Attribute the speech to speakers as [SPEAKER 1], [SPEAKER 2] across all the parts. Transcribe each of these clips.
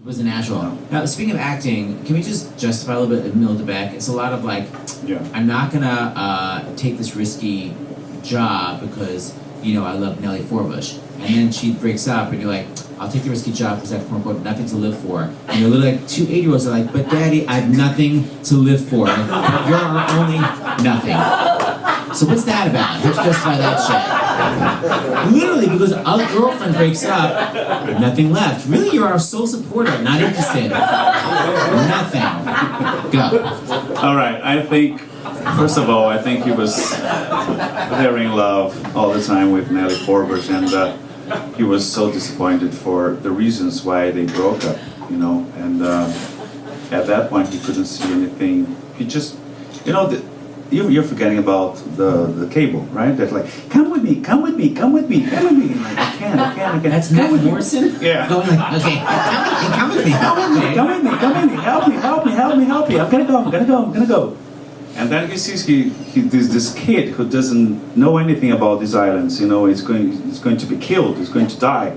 [SPEAKER 1] Was natural. Now, speaking of acting, can we just justify a little bit of Mil Debec? It's a lot of like, I'm not gonna take this risky job because, I love Nellie Forbush. And then she breaks up and you're like, I'll take the risky job because I have, quote unquote, nothing to live for. And you're literally like, 2 8-year-olds are like, but Daddy, I have nothing to live for. But you're our only nothing. So what's that about? Let's justify that shit. Literally, because a girlfriend breaks up, nothing left. Really, you're our sole supporter, not interested. Nothing. Go.
[SPEAKER 2] All right, I think, first of all, I think he was very in love all the time with Nellie Forbush, and he was so disappointed for the reasons why they broke up, and at that point he couldn't see anything. He just, you're forgetting about the cable, right? That's like, come with me, come with me, come with me, come with me. And like, I can't.
[SPEAKER 1] That's Matt Morrison?
[SPEAKER 2] Yeah.
[SPEAKER 1] Going like, okay, come with me, come with me.
[SPEAKER 2] Come with me, help me. I'm gonna go. And then he sees there's this kid who doesn't know anything about these islands. He's going to be killed. He's going to die.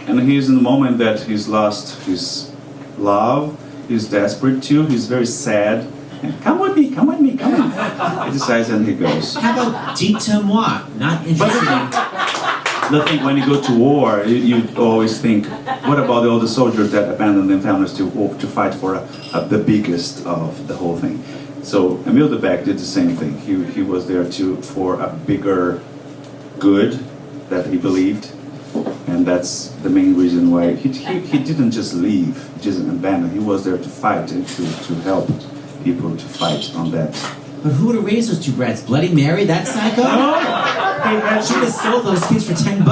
[SPEAKER 2] And he's in the moment that he's lost his love. He's desperate too. He's very sad. And, come with me. He decides and he goes.
[SPEAKER 1] How about dites-moi? Not interested.
[SPEAKER 2] The thing, when you go to war, you always think, what about all the soldiers that abandoned their families to fight for the biggest of the whole thing? So Emil de Beck did the same thing. He was there for a bigger good that he believed, and that's the main reason why he didn't just leave, he didn't abandon. He was there to fight and to help people to fight on that.
[SPEAKER 1] But who would have raised those two brats? Bloody Mary, that psycho?
[SPEAKER 2] No,
[SPEAKER 1] she would have sold those kids for $10.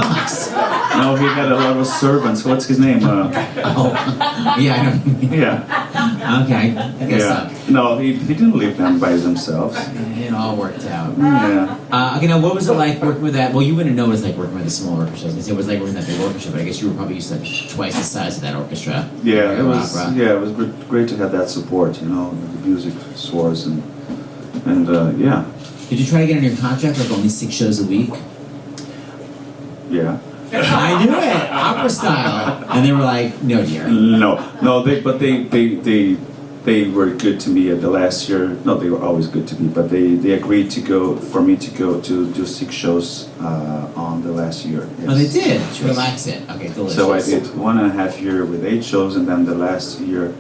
[SPEAKER 2] No, he had a lot of servants. What's his name?
[SPEAKER 1] Yeah, I know.
[SPEAKER 2] Yeah.
[SPEAKER 1] Okay, I guess so.
[SPEAKER 2] No, he didn't leave them by themselves.
[SPEAKER 1] It all worked out.
[SPEAKER 2] Yeah.
[SPEAKER 1] Okay, now what was it like working with that? Well, you wouldn't know what it's like working with a small orchestra. I was gonna say it was like working with that big orchestra, but I guess you were probably used to twice the size of that orchestra.
[SPEAKER 2] Yeah, it was. Opera. Yeah, it was great to have that support. The music source and yeah.
[SPEAKER 1] Did you try to get in your contract like only 6 shows a week?
[SPEAKER 2] Yeah.
[SPEAKER 1] I knew it, opera style, and they were like, "No, dear."
[SPEAKER 2] No. They were good to me at the last year. No, they were always good to me, but they agreed for me to go to do 6 shows on the last year. Yes.
[SPEAKER 1] Oh, they did to relax it. Okay, delicious.
[SPEAKER 2] So I did 1.5 years with 8 shows, and then the last year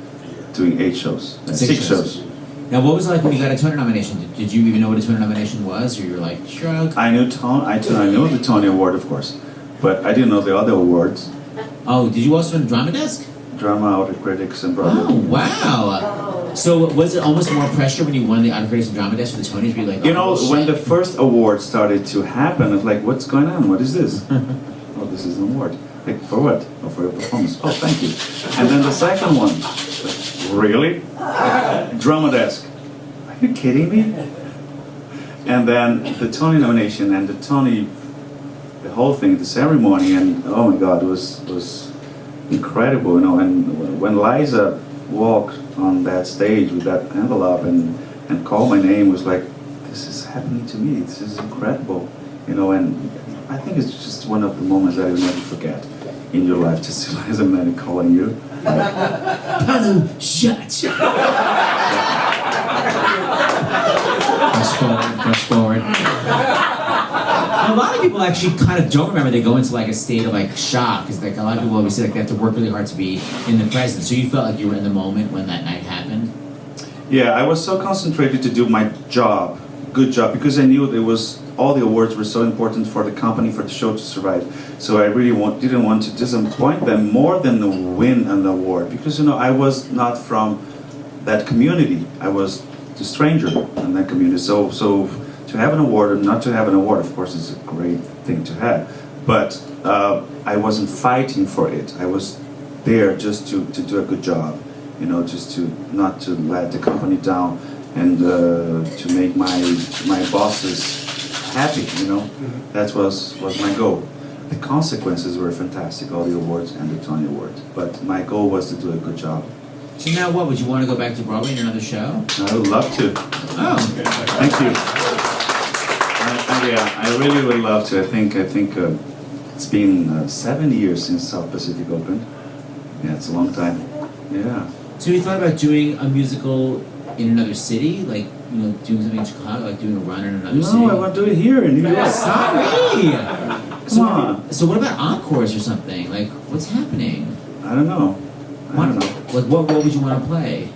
[SPEAKER 2] doing 8 shows. 6 shows.
[SPEAKER 1] Now, what was it like when you got a Tony nomination? Did you even know what a Tony nomination was, or you were like, shrug?
[SPEAKER 2] I knew the Tony Award, of course, but I didn't know the other awards.
[SPEAKER 1] Oh, did you also win Drama Desk?
[SPEAKER 2] Drama, Outer Critics, and Broadway.
[SPEAKER 1] Oh, wow. So was it almost more pressure when you won the Outer Critics and Drama Desk for the Tonys? Were you like,
[SPEAKER 2] when the first award started to happen, I was like, what's going on? What is this? Oh, this is an award. Like, for what? Oh, for your performance. Oh, thank you. And then the second one. Really? Drama Desk. Are you kidding me? And then the Tony nomination and the whole thing, the ceremony, and oh my God, it was incredible, And when Liza walked on that stage with that envelope and called my name, it was like, this is happening to me. This is incredible, And I think it's just one of the moments that you'll never forget in your life, to see Liza Minnelli calling you.
[SPEAKER 1] Paulo Szot. Push forward. A lot of people actually kind of don't remember. They go into like a state of like shock, because like a lot of people always say like they have to work really hard to be in the present. So you felt like you were in the moment when that night happened.
[SPEAKER 2] Yeah, I was so concentrated to do my job, good job, because I knew all the awards were so important for the company, for the show to survive. So I really didn't want to disappoint them more than to win an award, because I was not from that community. I was a stranger in that community. So to have an award or not to have an award, of course, is a great thing to have. But I wasn't fighting for it. I was there just to do a good job, just to not to let the company down, and to make my bosses happy, That was my goal. The consequences were fantastic, all the awards and the Tony Award. But my goal was to do a good job.
[SPEAKER 1] So now what? Would you want to go back to Broadway in another show?
[SPEAKER 2] I would love to.
[SPEAKER 1] Oh.
[SPEAKER 2] Thank you. I really would love to. I think it's been 7 years since South Pacific opened. Yeah, it's a long time. Yeah.
[SPEAKER 1] So you thought about doing a musical in another city, like doing something in Chicago, like doing a run in another city?
[SPEAKER 2] No, I want to do it here in New York.
[SPEAKER 1] Sorry.
[SPEAKER 2] Come on.
[SPEAKER 1] So what about encores or something? Like, what's happening?
[SPEAKER 2] I don't know. I don't know.
[SPEAKER 1] Like, what would you want to play?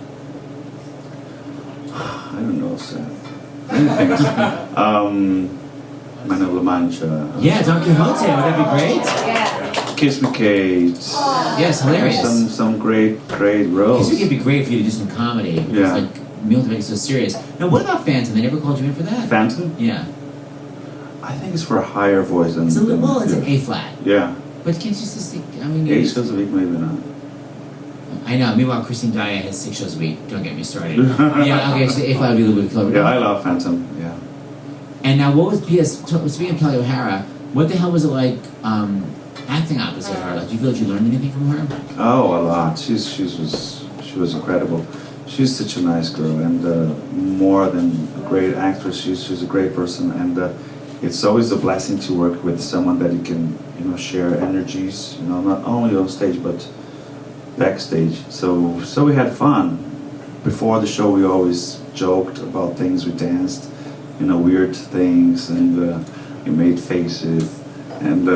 [SPEAKER 2] I don't know, Seth. Many things. Man of La Mancha.
[SPEAKER 1] Yeah, Don Quixote. Would that be great?
[SPEAKER 3] Yeah.
[SPEAKER 2] Kiss Me Kate.
[SPEAKER 1] Yes, hilarious.
[SPEAKER 2] Some great roles.
[SPEAKER 1] Kiss Me Kate would be great for you to do some comedy. Because,
[SPEAKER 2] Yeah.
[SPEAKER 1] like, Meal to Make It So Serious. Now, what about Phantom? They never called you in for that?
[SPEAKER 2] Phantom?
[SPEAKER 1] Yeah.
[SPEAKER 2] I think it's for a higher voice than...
[SPEAKER 1] It's a little, well, it's an A flat.
[SPEAKER 2] Yeah.
[SPEAKER 1] But can't you just think, I mean...
[SPEAKER 2] 8 shows a week, maybe not.
[SPEAKER 1] I know. Meanwhile, Christine Daya has 6 shows a week. Don't get me started. Yeah, okay, so A flat would be a little bit clever.
[SPEAKER 2] Yeah, I love Phantom, yeah.
[SPEAKER 1] And now, what was P.S. Speaking of Kelly O'Hara, what the hell was it like acting opposite her? Like, do you feel like you learned anything from her?
[SPEAKER 2] Oh, a lot. She was incredible. She's such a nice girl, and more than a great actress, she's a great person, and it's always a blessing to work with someone that you can share energies, not only on stage but backstage. So we had fun. Before the show, we always joked about things. We danced, weird things, and we made faces, and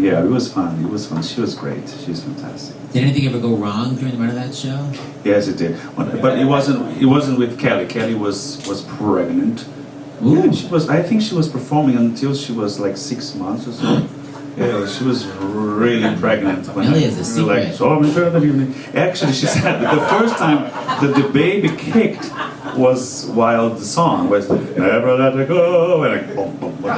[SPEAKER 2] yeah, it was fun. It was fun. She was great. She's fantastic.
[SPEAKER 1] Did anything ever go wrong during the run of that show?
[SPEAKER 2] Yes, it did. But it wasn't with Kelly. Kelly was pregnant.
[SPEAKER 1] Ooh.
[SPEAKER 2] Yeah, I think she was performing until she was like 6 months or so. Yeah, she was really pregnant.
[SPEAKER 1] Kelly is a secret.
[SPEAKER 2] Like, so I'm sure that evening. Actually, she said that the first time that the baby kicked was while the song was "Never Let It Go," and like, boom, boom, boom.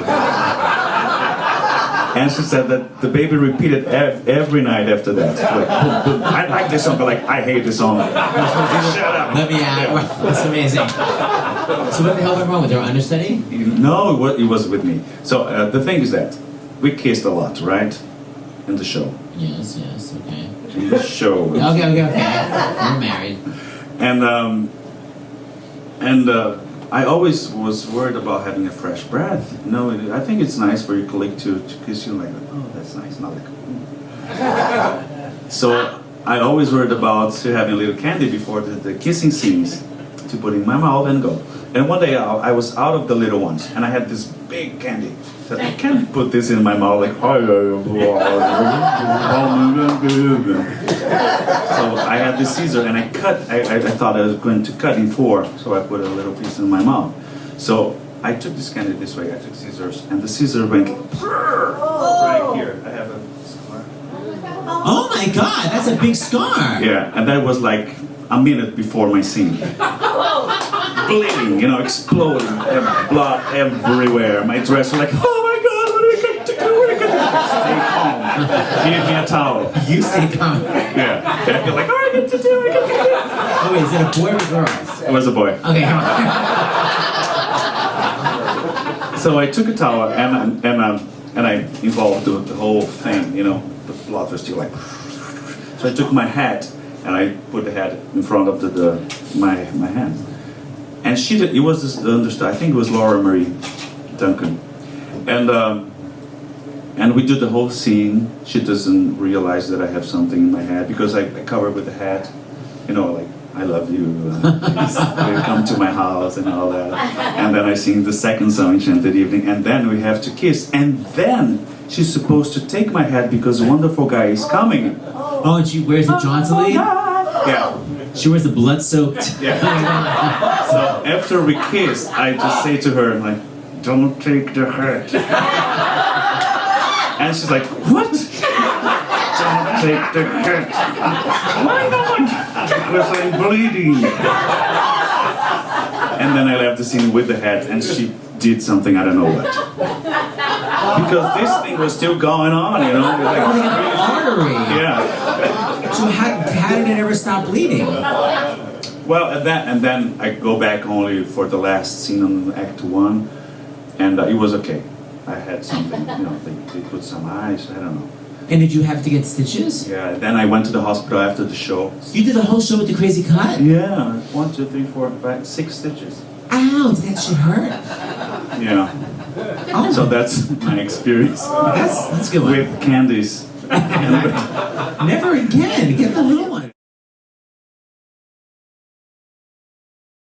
[SPEAKER 2] And she said that the baby repeated every night after that. Like, boom, boom. I like this song, but like I hate this song. Shut up.
[SPEAKER 1] Let me add. Wow, that's amazing. So what the hell went wrong with her understudy?
[SPEAKER 2] No, it was with me. So the thing is that we kissed a lot, right? In the show.
[SPEAKER 1] Yes, okay.
[SPEAKER 2] In the show.
[SPEAKER 1] Okay. We're married.
[SPEAKER 2] And I always was worried about having a fresh breath. I think it's nice for your colleague to kiss you like, oh, that's nice, not like. So I always worried about having a little candy before the kissing scenes to put in my mouth and go. And one day I was out of the little ones, and I had this big candy. So I can't put this in my mouth like. So I had this scissor, and I cut. I thought I was going to cut in 4, so I put a little piece in my mouth. So I took this candy this way. I took scissors, and the scissor went right here. I have a scar.
[SPEAKER 1] Oh my God, that's a big scar.
[SPEAKER 2] Yeah, and that was like a minute before my scene. Bleeding, exploding, blood everywhere. My dress was like, oh my God, what are we going to do? Stay calm. Give me a towel.
[SPEAKER 1] You stay calm.
[SPEAKER 2] Yeah. And I feel like, oh, I get to do it.
[SPEAKER 1] Oh wait, is it a boy or a girl?
[SPEAKER 2] It was a boy.
[SPEAKER 1] Okay, come on.
[SPEAKER 2] So I took a towel and I involved the whole thing. The blood was still like. So I took my hat and I put the hat in front of my hand. And she did. It was this understudy. I think it was Laura Marie Duncan, and we did the whole scene. She doesn't realize that I have something in my head because I cover it with the hat, like I love you. Please come to my house and all that. And then I sing the second song, Enchanted Evening, and then we have to kiss. And then she's supposed to take my hat because a wonderful guy is coming.
[SPEAKER 1] Oh, and she wears the Johnson lead?
[SPEAKER 2] Yeah.
[SPEAKER 1] She wears the blood-soaked.
[SPEAKER 2] Yeah. So after we kiss, I just say to her, like, don't take the hurt. And she's like, what? Don't take the hurt. Why not? Because I'm bleeding. And then I left the scene with the hat, and she did something, I don't know what. Because this thing was still going on, Like,
[SPEAKER 1] artery.
[SPEAKER 2] Yeah.
[SPEAKER 1] So how did it ever stop bleeding?
[SPEAKER 2] Well, and then I go back only for the last scene on Act 1, and it was okay. I had something, they put some ice, I don't know.
[SPEAKER 1] And did you have to get stitches?
[SPEAKER 2] Yeah, then I went to the hospital after the show.
[SPEAKER 1] You did the whole show with the crazy cut?
[SPEAKER 2] Yeah, 1, 2, 3, 4, 5, 6 stitches.
[SPEAKER 1] Ow, did that shit hurt?
[SPEAKER 2] Yeah.
[SPEAKER 1] Oh.
[SPEAKER 2] So that's my experience.
[SPEAKER 1] That's a good one.
[SPEAKER 2] With candies.
[SPEAKER 1] Never again. Get the little one.